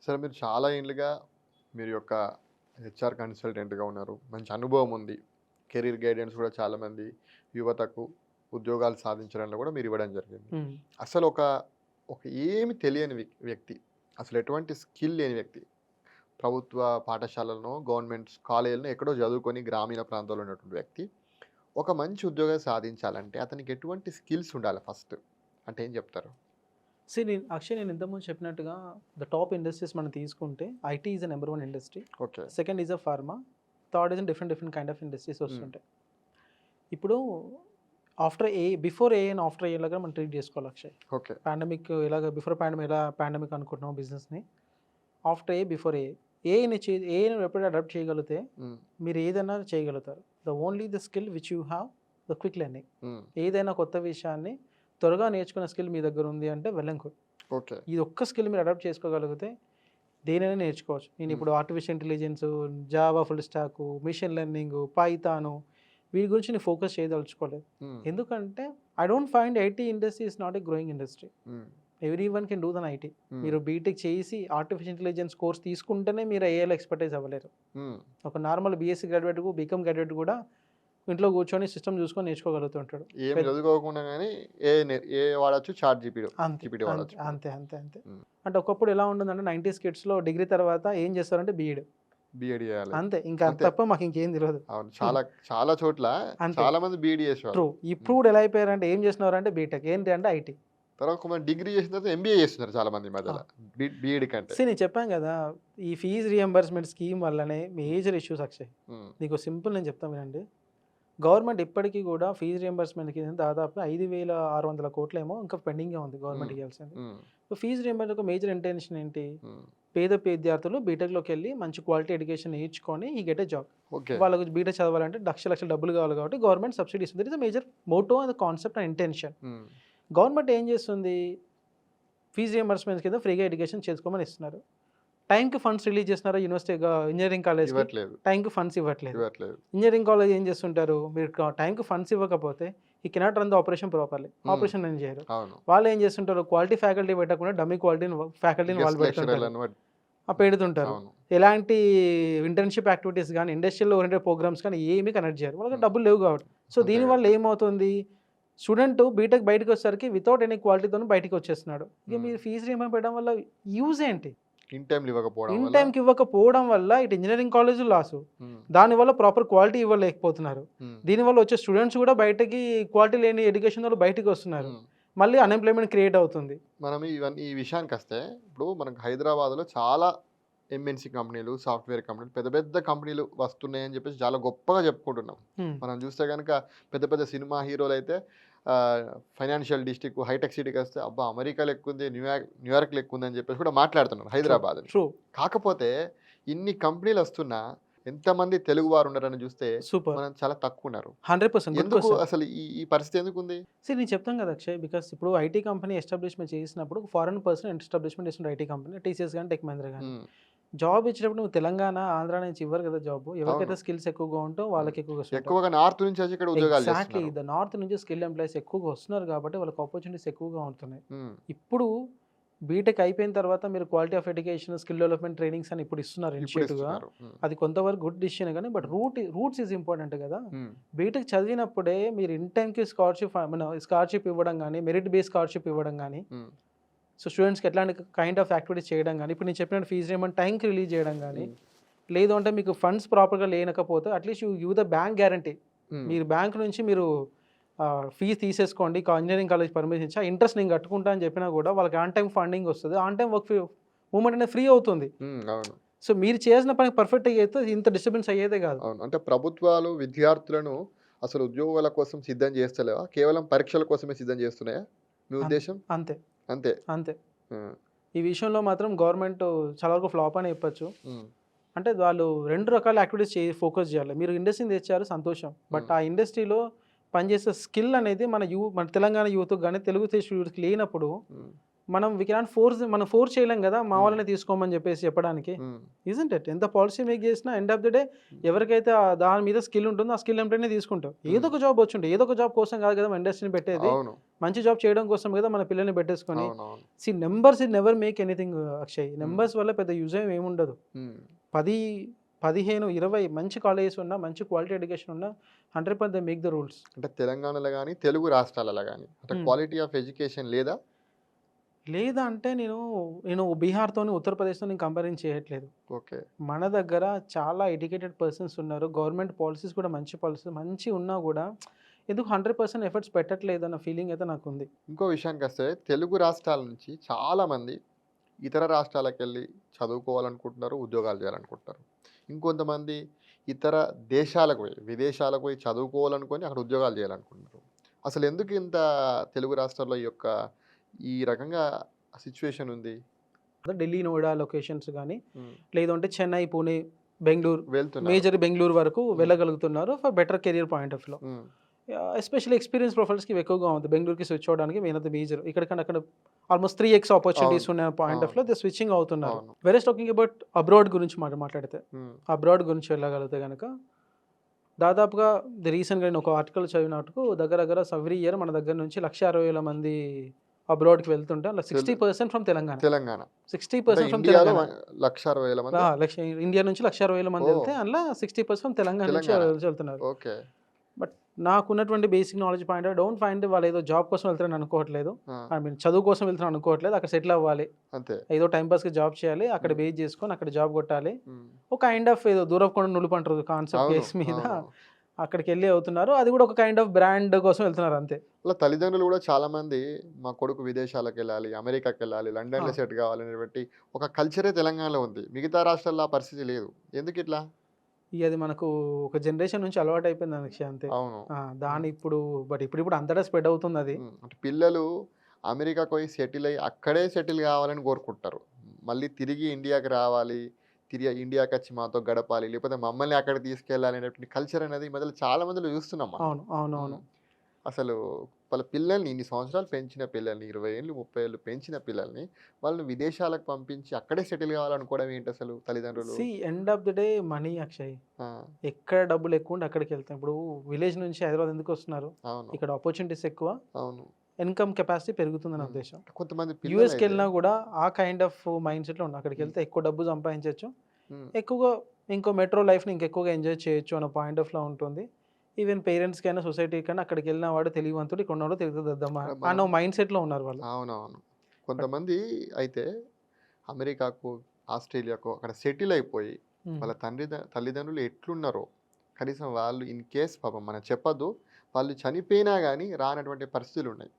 సరే మీరు చాలా ఏళ్ళుగా మీరు యొక్క హెచ్ఆర్ కన్సల్టెంట్‌గా ఉన్నారు. మంచి అనుభవం ఉంది. కెరీర్ గైడెన్స్ కూడా చాలామంది యువతకు ఉద్యోగాలు సాధించడంలో కూడా మీరు ఇవ్వడం జరిగింది. హ్మ్. అసలు ఒక ఒక ఏమి తెలియని వ్యక్తి, అసలు ఎటువంటి స్కిల్ లేని వ్యక్తి, ప్రభుత్వ పాఠశాలలను, గవర్నమెంట్ కాలేజీలను ఎక్కడో చదువుకొని గ్రామీణ ప్రాంతాల్లో ఉన్నటువంటి వ్యక్తి ఒక మంచి ఉద్యోగం సాధించాలంటే అతనికి ఎటువంటి స్కిల్స్ ఉండాలి ఫస్ట్? అంటే ఏం చెప్తారు? నేను ఇంతకుముందు చెప్పినట్టుగా టాప్ ఇండస్ట్రీస్ మనం తీసుకుంటే IT is number 1 industry. Okay. Second is pharma. Third is different kind of industries వస్తుంటాయి. ఇప్పుడు బిఫోర్ ఏ అండ్ ఆఫ్టర్ ఏ లాగా మనం ట్రీట్ చేసుకోవాలి అక్షయ్. ఓకే. పాండమిక్ ఎలాగ బిఫోర్ పాండమిక్ అనుకుంటున్నాం బిజినెస్ని, ఆఫ్టర్ ఏ బిఫోర్ ఏని ఎప్పుడు అడాప్ట్ చేయగలిగితే మీరు ఏదైనా చేయగలుగుతారు. The skill which you have the quick learning. ఏదైనా కొత్త విషయాన్ని త్వరగా నేర్చుకునే స్కిల్ మీ దగ్గర ఉంది అంటే వెల్ అండ్ గుడ్. ఓకే. ఇది ఒక్క స్కిల్ మీరు అడాప్ట్ చేసుకోగలిగితే దేనైనా నేర్చుకోవచ్చు. నేను ఇప్పుడు artificial intelligence, Java full stack, machine learning, Python వీటి గురించి నేను ఫోకస్ చేయదలుచుకోలేదు. ఎందుకంటే I don't find IT industry is not a growing industry. Every one can do than IT. మీరు బీటెక్ చేసి ఆర్టిఫిషియల్ ఇంటెలిజెన్స్ కోర్స్ తీసుకుంటేనే మీరు ఏఐలో ఎక్స్పర్టైజ్ అవ్వలేరు. ఒక normal BSc graduate, BCom graduate కూడా ఇంట్లో కూర్చొని సిస్టమ్ చూసుకొని నేర్చుకోగలుగుతుంటాడు. ఏమి చదువుకోకుండా కానీ ఏ వాడచ్చు, చాట్ జీపీటీ వాడచ్చు. అంతే. అంటే ఒకప్పుడు ఎలా ఉంటుందంటే 90s కిడ్స్లో డిగ్రీ తర్వాత ఏం చేస్తారంటే బీఈడ్ చేయాలి అంతే. ఇంకా తప్ప మాకు ఇంకేం తెలియదు. అవును, చాలా చోట్ల చాలా మంది బీఈడీ చేసేవారు. ట్రూ. ఇప్పుడు ఎలా అయిపోయారంటే ఏం చేస్తున్నారు అంటే బీటెక్, ఏంటి అంటే ఐటీ. తర్వాత కొంత డిగ్రీ చేసిన తర్వాత ఎంబీఏ చేస్తున్నారు చాలా మంది మధ్యలో బీఈడీ కంటే. నేను చెప్పాను కదా, ఈ ఫీజు రియంబర్స్మెంట్ స్కీమ్ వల్లనే మేజర్ ఇష్యూస్ అక్షయ్. నీకు సింపుల్ నేను చెప్తాను వినండి. గవర్నమెంట్ ఇప్పటికీ కూడా ఫీజు రియంబర్స్మెంట్కి దాదాపు 5,600 కోట్లు ఏమో ఇంకా పెండింగ్గా ఉంది గవర్నమెంట్ ఇవ్వాల్సింది. ఫీజు రియంబర్స్మెంట్ మేజర్ ఇంటెన్షన్ ఏంటి? పేద విద్యార్థులు బీటెక్లోకి వెళ్ళి మంచి క్వాలిటీ ఎడ్యుకేషన్ నేర్చుకొని ఈ గెట్ ఏ జాబ్. వాళ్ళకు బీటెక్ చదవాలంటే లక్షల డబ్బులు కావాలి కాబట్టి గవర్నమెంట్ సబ్సిడీ ఇస్తుంది. It is major motto and concept and intention. Government ఏం చేస్తుంది? ఫీజు రియంబర్స్మెంట్ కింద ఫ్రీగా ఎడ్యుకేషన్ చేసుకోమని ఇస్తున్నారు. టైంకి ఫండ్స్ రిలీజ్ చేస్తున్నారా? యూనివర్సిటీ ఇంజనీరింగ్ కాలేజ్ టైంకి ఫండ్స్ ఇవ్వట్లేదు. ఇంజనీరింగ్ కాలేజ్ ఏం చేస్తుంటారు? మీరు టైంకి ఫండ్స్ ఇవ్వకపోతే ఈ cannot run the operation properly. Operation ఏం చేయరు. వాళ్ళు ఏం చేస్తుంటారు? క్వాలిటీ ఫ్యాకల్టీ పెట్టకుండా డమ్మీ ఫ్యాకల్టీని వాళ్ళు పెడుతుంటారు. ఎలాంటి ఇంటర్న్షిప్ యాక్టివిటీస్ కానీ, ఇండస్ట్రియల్ ఓరియంటెడ్ ప్రోగ్రామ్స్ కానీ ఏమీ కనెక్ట్ చేయరు. వాళ్ళకి డబ్బులు లేవు కాబట్టి. సో దీనివల్ల ఏమవుతుంది? స్టూడెంట్ బీటెక్ బయటకు వచ్చేసరికి వితౌట్ ఎనీ క్వాలిటీతో బయటకు వచ్చేస్తున్నాడు. ఇక మీరు ఫీజు రియంబర్స్మెంట్ పెట్టడం వల్ల యూజ్ ఏంటి? ఇన్ టైంకి ఇవ్వకపోవడం వల్ల ఇటు ఇంజనీరింగ్ కాలేజ్ లాసు, దానివల్ల ప్రాపర్ క్వాలిటీ ఇవ్వలేకపోతున్నారు. దీనివల్ల వచ్చే స్టూడెంట్స్ కూడా బయటకి క్వాలిటీ లేని ఎడ్యుకేషన్ వాళ్ళు బయటకు వస్తున్నారు. మళ్ళీ అన్ఎంప్లాయ్మెంట్ క్రియేట్ అవుతుంది. మనం ఈ విషయానికి వస్తే ఇప్పుడు మనకు హైదరాబాద్లో చాలా ఎంఎన్సీ కంపెనీలు, సాఫ్ట్వేర్ కంపెనీలు, పెద్ద కంపెనీలు వస్తున్నాయని చెప్పేసి చాలా గొప్పగా చెప్పుకుంటున్నాం. మనం చూస్తే కనుక పెద్ద సినిమా హీరోలు అయితే ఫైనాన్షియల్ డిస్ట్రిక్ట్, హైటెక్ సిటీకి వస్తే అబ్బా అమెరికాలో ఎక్కువ ఉంది, న్యూయార్క్ ఎక్కువ ఉంది అని చెప్పేసి కూడా మాట్లాడుతున్నారు హైదరాబాద్. కాకపోతే ఇన్ని కంపెనీలు వస్తున్నా ఎంతమంది తెలుగు వారు ఉన్నారని చూస్తే మనం చాలా తక్కువ ఉన్నారు. 100%. ఎందుకు అసలు ఈ పరిస్థితి ఎందుకు ఉంది? నేను చెప్తాను కదా అక్షయ్, బికాస్ ఇప్పుడు ఐటీ కంపెనీ ఎస్టాబ్లిష్మెంట్ చేసినప్పుడు ఫారెన్ పర్సన్ ఎస్టాబ్లిష్మెంట్ చేసిన ఐటీ కంపెనీ, టీసీఎస్ కానీ, టెక్ మహీంద్రా కానీ, జాబ్ ఇచ్చినప్పుడు నువ్వు తెలంగాణ, ఆంధ్ర నుంచి ఇవ్వరు కదా జాబ్. ఎవరికైతే స్కిల్స్ ఎక్కువగా ఉంటో వాళ్ళకి ఎక్కువగా నార్త్ నుంచి ఇక్కడ ఉద్యోగాలు. ఎగ్జాక్ట్లీ, నార్త్ నుంచి స్కిల్ ఎంప్లాయీస్ ఎక్కువగా వస్తున్నారు కాబట్టి వాళ్ళకి ఆపర్చునిటీస్ ఎక్కువగా ఉంటున్నాయి. ఇప్పుడు బీటెక్ అయిపోయిన తర్వాత మీరు quality of education, skill development trainings అని ఇప్పుడు ఇస్తున్నారు ఇనిషియేటివ్గా. అది కొంతవరకు గుడ్ డిసిషన్ కానీ, బట్ రూట్స్ ఈజ్ ఇంపార్టెంట్ కదా. బీటెక్ చదివినప్పుడే మీరు ఇన్ టైంకి స్కాలర్షిప్ ఇవ్వడం కానీ, మెరిట్ బేస్ స్కాలర్షిప్ ఇవ్వడం కానీ, సో స్టూడెంట్స్కి ఎట్లాంటి కైండ్ ఆఫ్ యాక్టివిటీస్ చేయడం కానీ, ఇప్పుడు నేను చెప్పినట్టు ఫీజు రియంబర్స్మెంట్ టైంకి రిలీజ్ చేయడం కానీ, లేదు అంటే మీకు ఫండ్స్ ప్రాపర్గా లేనకపోతే at least you the bank guarantee. మీరు బ్యాంక్ నుంచి మీరు ఫీజు తీసేసుకోండి, ఇంజనీరింగ్ కాలేజ్ పర్మిషన్ ఇచ్చి ఇంట్రెస్ట్ నేను కట్టుకుంటా అని చెప్పినా కూడా వాళ్ళకి ఆన్ టైం ఫండింగ్ వస్తుంది, ఆన్ టైం వర్క్ మూమెంట్ అనేది ఫ్రీ అవుతుంది. సో మీరు చేసిన పని పర్ఫెక్ట్గా అయితే ఇంత డిస్టర్బెన్స్ అయ్యేదే కాదు. అంటే ప్రభుత్వాలు విద్యార్థులను అసలు ఉద్యోగాల కోసం సిద్ధం చేస్తలేవా? కేవలం పరీక్షల కోసమే సిద్ధం చేస్తున్నాయా మీ ఉద్దేశం? అంతే. ఈ విషయంలో మాత్రం గవర్నమెంట్ చాలా వరకు ఫ్లాప్ అని చెప్పచ్చు. అంటే వాళ్ళు 2 రకాల యాక్టివిటీస్ ఫోకస్ చేయాలి. మీరు ఇండస్ట్రీని తెచ్చారు సంతోషం, బట్ ఆ ఇండస్ట్రీలో పనిచేసే స్కిల్ అనేది మన తెలంగాణ యూత్కి కానీ, తెలుగు యూత్కి లేనప్పుడు మనం మనం ఫోర్స్ చేయలేం కదా మా వాళ్ళని తీసుకోమని చెప్పడానికి. Isn't it? ఎంత పాలసీ మేక్ చేసినా ఎండ్ ఆఫ్ ద డే ఎవరికైతే దాని మీద స్కిల్ ఉంటుందో ఆ స్కిల్ ఎంప్లాయ్నే తీసుకుంటాం. ఏదో ఒక జాబ్ వచ్చుంటే, ఏదో ఒక జాబ్ కోసం కాదు కదా ఇండస్ట్రీని పెట్టేది. మంచి జాబ్ చేయడం కోసం కదా మన పిల్లల్ని పెట్టేసుకొని అవునవును. Numbers it never make anything Akshay. Numbers వల్ల పెద్ద యూజ్ ఏముండదు. హ్మ్. 10, 15, 20 మంచి కాలేజెస్ ఉన్నా, మంచి క్వాలిటీ ఎడ్యుకేషన్ ఉన్నా 100% దే మేక్ ద రూల్స్. అంటే తెలంగాణలో గాని, తెలుగు రాష్ట్రాలలో గాని అంటే క్వాలిటీ ఆఫ్ ఎడ్యుకేషన్ లేదా? లేదా అంటే నేను బీహార్‌తోని, ఉత్తరప్రదేశ్‌తోని నేను కంపేరింగ్ చేయట్లేదు. ఓకే. మన దగ్గర చాలా ఎడ్యుకేటెడ్ పర్సన్స్ ఉన్నారు. గవర్నమెంట్ పాలిసీస్ కూడా మంచి పాలిసీస్ మంచిగున్నా కూడా ఎందుకు 100% ఎఫర్ట్స్ పెట్టట్లేదన్న ఫీలింగ్ అయితే నాకుంది. ఇంకో విషయానికొస్తే తెలుగు రాష్ట్రాల నుంచి చాలామంది ఇతర రాష్ట్రాలకెళ్ళి చదువుకోవాలనుకుంటున్నారు, ఉద్యోగాలు చేయాలనుకుంటున్నారు. ఇంకొంతమంది ఇతర దేశాలకు పోయి, విదేశాలకు పోయి చదువుకోవాలనుకొని అక్కడ ఉద్యోగాలు చేయాలనుకుంటున్నారు. అసలు ఎందుకు ఇంత తెలుగు రాష్ట్రాల్లో ఈ రకంగా సిట్యుయేషన్ ఉంది? ఢిల్లీ, నోయిడా లొకేషన్స్ గానీ, హ్మ్. లేదంటే చెన్నై, పూణే, బెంగుళూరు, వెళ్తున్నారు. మేజర్ బెంగుళూరు వరకు వెళ్ళగలుగుతున్నారు for better career point of వ్యూలో. హ్మ్. ఎస్పెషల్లీ ఎక్స్‌పీరియన్స్ ప్రొఫైల్స్‌కి ఇవి ఎక్కువగా ఉంది. బెంగుళూరుకి స్విచ్ అవ్వడానికి మెయిన్ ఆఫ్ ద మేజర్. ఇక్కడికన్నా అక్కడ ఆల్మోస్ట్ 3x ఆపర్చునిటీస్ అవును. ఉన్న పాయింట్ ఆఫ్ వ్యూలో దే స్విచ్చింగ్ అవుతున్నారు. అవును. వెరస్ టాకింగ్ అబౌట్ అబ్రాడ్ గురించి మాట్లాడితే, హ్మ్. అబ్రాడ్ గురించి వెళ్ళగలిగితే గనక దాదాపుగా రీసెంట్‌గా నేను ఒక ఆర్టికల్ చదివినట్టుకు దగ్గర దగ్గర ఎవ్రీ ఇయర్ మన దగ్గర నుంచి 1,60,000 మంది అబ్రాడ్‌కి వెళ్తుంటే అలా 60% ఫ్రమ్ తెలంగాణ. తెలంగాణ. అంటే 60% ఫ్రమ్ ఇండియాలో తెలంగాణ. 1,60,000 మంది. ఇండియా నుంచి 1,60,000 మంది ఓహ్! వెళ్తే అందులో 60% ఫ్రమ్ తెలంగాణ నుంచి తెలంగాణ. వెళ్తున్నారు. ఓకే. బట్ నాకున్నటువంటి basic knowledge point don't find వాళ్ళు ఏదో జాబ్ కోసం వెళ్తారని అనుకోవట్లేదు. ఆ! ఐ మీన్ చదువు కోసం వెళ్తారని అనుకోవట్లేదు. అక్కడ సెటిల్ అవ్వాలి. అంతే. ఏదో టైం పాస్‌కి జాబ్ చేయాలి. అక్కడ బేస్ చేసుకొని అక్కడ జాబ్ కొట్టాలి. హ్మ్. ఒక కైండ్ ఆఫ్ ఏదో దూరపు కొండ నులుపు అంటారు కాన్సెప్ట్ అవును. కేస్ మీద అవును. అక్కడికెళ్ళి అవుతున్నారు. అది కూడా ఒక కైండ్ ఆఫ్ బ్రాండ్ కోసం వెళ్తున్నారు అంతే. వాళ్ళ తల్లిదండ్రులు కూడా చాలామంది మా కొడుకు విదేశాలకెళ్ళాలి, అమెరికాకెళ్ళాలి, ఆ! లండన్‌లో సెట్ కావాలనేటువంటి ఒక కల్చరే తెలంగాణలో ఉంది. మిగతా రాష్ట్రాల్లో ఆ పరిస్థితి లేదు. ఎందుకిట్లా? ఇగ అది మనకు ఒక జనరేషన్ నుంచి అలవాటయిపోయింది అక్షయ్ అంతే. అవును. దాన్ని హ్మ్. ఇప్పుడిప్పుడు అంతటా స్ప్రెడ్ అవుతుందది. హ్మ్. అంటే పిల్లలు అమెరికాకి పోయి సెటిల్ అయ్యి అక్కడే సెటిల్ కావాలని కోరుకుంటారు. మళ్ళీ తిరిగి ఇండియాకి రావాలి, తిరిగి ఇండియాకొచ్చి మాతో గడపాలి, లేకపోతే మమ్మల్ని అక్కడికి తీసుకెళ్ళాలి అనేటువంటి కల్చర్ అనేది ఈ మధ్యలో చాలా మందిలో చూస్తున్నాం మనం. అవును. అవునవును. హ్మ్. అసలు వాళ్ళ పిల్లల్ని ఇన్ని సంవత్సరాలు పెంచిన పిల్లల్ని 20 ఏళ్ళు, 30 ఏళ్ళు పెంచిన పిల్లల్ని వాళ్ళని విదేశాలకు పంపించి అక్కడే సెటిల్ కావాలనుకోవడం ఏంటసలు తల్లిదండ్రులు? End of the day money Akshay. ఆ! ఎక్కడ డబ్బులు ఎక్కువుంటే అక్కడికెళ్తాం. ఇప్పుడు విలేజ్ నుంచి హైదరాబాద్ ఎందుకొస్తున్నారు? అవును. ఇక్కడ ఆపర్చునిటీస్ ఎక్కువ. అవును. ఇన్‌కమ్ కెపాసిటీ పెరుగుతుందని నా హ్మ్. ఉద్దేశ్యం. కొంతమంది పిల్లలైతే యూఎస్‌కెళ్ళినా గూడా ఆ కైండ్ ఆఫ్ మైండ్ సెట్‌లో ఉన్నా. హ్మ్. అక్కడికెళ్తే ఎక్కువ డబ్బు సంపాదించొచ్చు. హ్మ్. ఎక్కువగా ఇంకో మెట్రో లైఫ్‌ని ఇంకెక్కువగా ఎంజాయ్ చేయొచ్చు అన్న పాయింట్ ఆఫ్‌లో ఉంటుంది. ఈవెన్ పేరెంట్స్‌కైనా, సొసైటీకైనా అక్కడికెళ్ళిన వాడు తెలివివంతుడు, ఇక్కడ ఉన్నవాడు తెలివితక్కువ మనం అన్న మైండ్ సెట్‌లో ఉన్నారు వాళ్ళు. అవునవును. బట్ కొంతమంది అయితే అమెరికాకో, ఆస్ట్రేలియాకో అక్కడ సెటిల్ అయిపోయి హ్మ్. వాళ్ళ తల్లిదండ్రులు ఎట్లున్నారో కనీసం వాళ్ళు ఇన్ కేస్ పాపం మనం చెప్పొద్దు. వాళ్ళు చనిపోయినా గానీ రానటువంటి పరిస్థితులున్నాయి.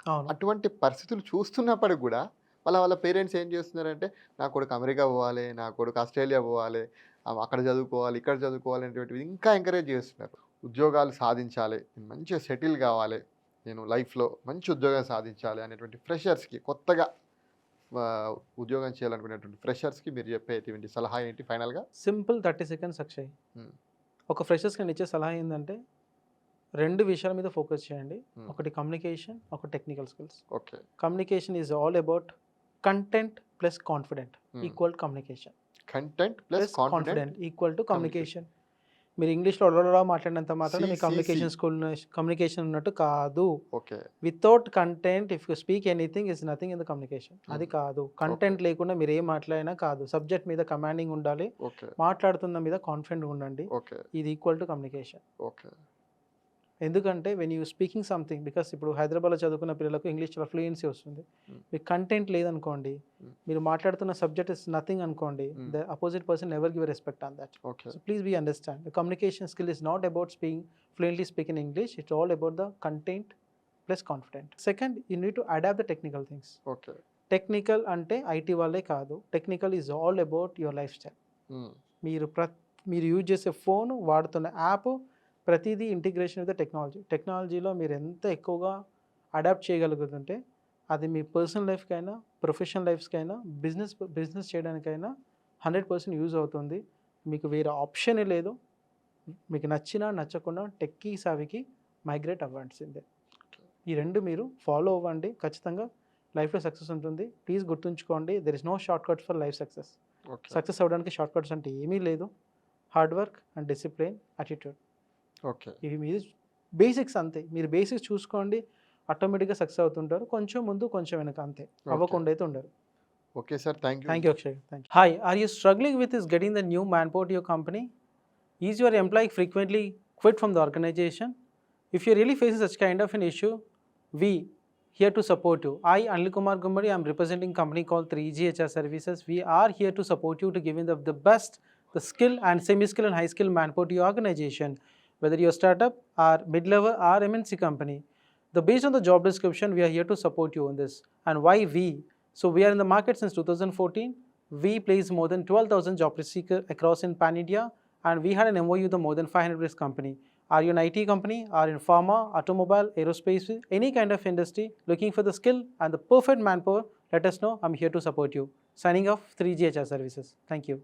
అవును. అటువంటి పరిస్థితులు చూస్తున్నప్పటికి గూడా వాళ్ళ పేరెంట్స్ ఏం చేస్తున్నారంటే, నా కొడుకు అమెరికా పోవాలి, నా కొడుకు ఆస్ట్రేలియా పోవాలి, అక్కడ చదువుకోవాలి, ఇక్కడ చదువుకోవాలి అనేటువంటివి ఇంకా ఎంకరేజ్ చేస్తున్నారు. ఉద్యోగాలు సాధించాలి, నేను మంచిగా సెటిల్ కావాలి, నేను లైఫ్‌లో మంచి ఉద్యోగం సాధించాలి అనేటువంటి ఫ్రెషర్స్‌కి కొత్తగా ఉద్యోగం చేయాలనుకునేటువంటి ఫ్రెషర్స్‌కి మీరు చెప్పేటువంటి సలహా ఏంటి ఫైనల్‌గా? Simple 30 seconds Akshay. హ్మ్. ఒక ఫ్రెషర్స్‌కి నేనిచ్చే సలహా ఏందంటే 2 విషయాల మీద ఫోకస్ చేయండి. హ్మ్. ఒకటి కమ్యూనికేషన్, ఒకటి technical skills. Okay. Communication is all about content plus confident hmm. Equal communication. Content plus plus confident confident equal to communication. Communication. మీరు ఇంగ్లీష్‌లో లొడలొడ మాట్లాడినంత మాత్రాన మీ సి. కమ్యూనికేషన్ ఉన్నట్టు కాదు. Okay. Without content if you speak anything is nothing in the communication. హ్మ్. అది కాదు. Okay. Content లేకుండా మీరు ఏం మాట్లాడినా కాదు. సబ్జెక్ట్ మీద కమాండింగ్ ఉండాలి. ఓకే. మాట్లాడుతున్న మీద కాన్ఫిడెంట్‌గా ఉండండి. ఓకే. ఇది ఈక్వల్ టు కమ్యూనికేషన్. ఓకే. ఎందుకంటే when you speaking something because ఇప్పుడు హైదరాబాద్‌లో చదువుకున్న పిల్లలకు ఇంగ్లీష్ చాలా ఫ్లూయెన్సీ వస్తుంది. హ్మ్. మీకు కంటెంట్ లేదనుకోండి, హ్మ్. మీరు మాట్లాడుతున్న సబ్జెక్ట్ ఇస్ నథింగ్ అనుకోండి, hmm. The opposite person never give respect on that. Okay. So please be understand. The communication skill is not about fluently speaking English. It's all about the content plus confident. Second, you need to adapt the technical things. Okay. Technical అంటే IT వాళ్ళే కాదు. Technical is all about your life style. Hmm. మీరు మీరు use చేసే phone, వాడుతున్న app ప్రతిదీ integration with technology. టెక్నాలజీలో మీరు ఎంత ఎక్కువగా అడాప్ట్ చేయగలుగుతుంటే అది మీ పర్సనల్ లైఫ్‌కైనా, ప్రొఫెషనల్ లైఫ్స్‌కైనా, బిజినెస్ చేయడానికైనా 100% యూజ్ అవుతుంది. మీకు వేరే ఆప్షనే లేదు. మీకు నచ్చినా, నచ్చకున్నా టెక్కీ సావికి మైగ్రేట్ అవ్వాల్సిందే. ఈ 2 మీరు ఫాలో అవ్వండి. ఖచ్చితంగా లైఫ్‌లో సక్సెస్ ఉంటుంది. ప్లీజ్ గుర్తుంచుకోండి, there is no short cuts for life success. Okay. Success అవ్వడానికి షార్ట్ కట్స్ అంటే ఏమీ లేదు. Hard work and discipline, attitude. Okay. ఇవి మీరు బేసిక్స్ అంతే. మీరు బేసిక్స్ చూసుకోండి. ఆటోమేటిక్గా సక్సెస్ అవుతుంటారు. కొంచెం ముందు కొంచెం వెనక అంతే, అవ్వకుండా అయితే ఉండరు. Okay sir, thank you. Thank you, Akshay. Thank you. Hi, are you struggling with is getting the new manpower to your company? Is your employee frequently quit from the organization? If you're really facing such kind of an issue, we here to support you. I, Anil Kumar Gummadi, I'm representing a company called 3G HR Services. We are here to support you to give you the best, the skill and semi-skill and high-skill manpower to your organization. Whether you're a startup or mid-level or MNC company. Based on the job description, we are here to support you on this. And why we? So we are in the market since 2014. We placed more than 12,000 job seekers across in Pan India, and we had an MOU with more than 500 risk company. Are you an IT company, are in pharma, automobile, aerospace, any kind of industry, looking for the skill and the perfect manpower? Let us know. I'm here to support you. Signing off, 3G HR Services. Thank you.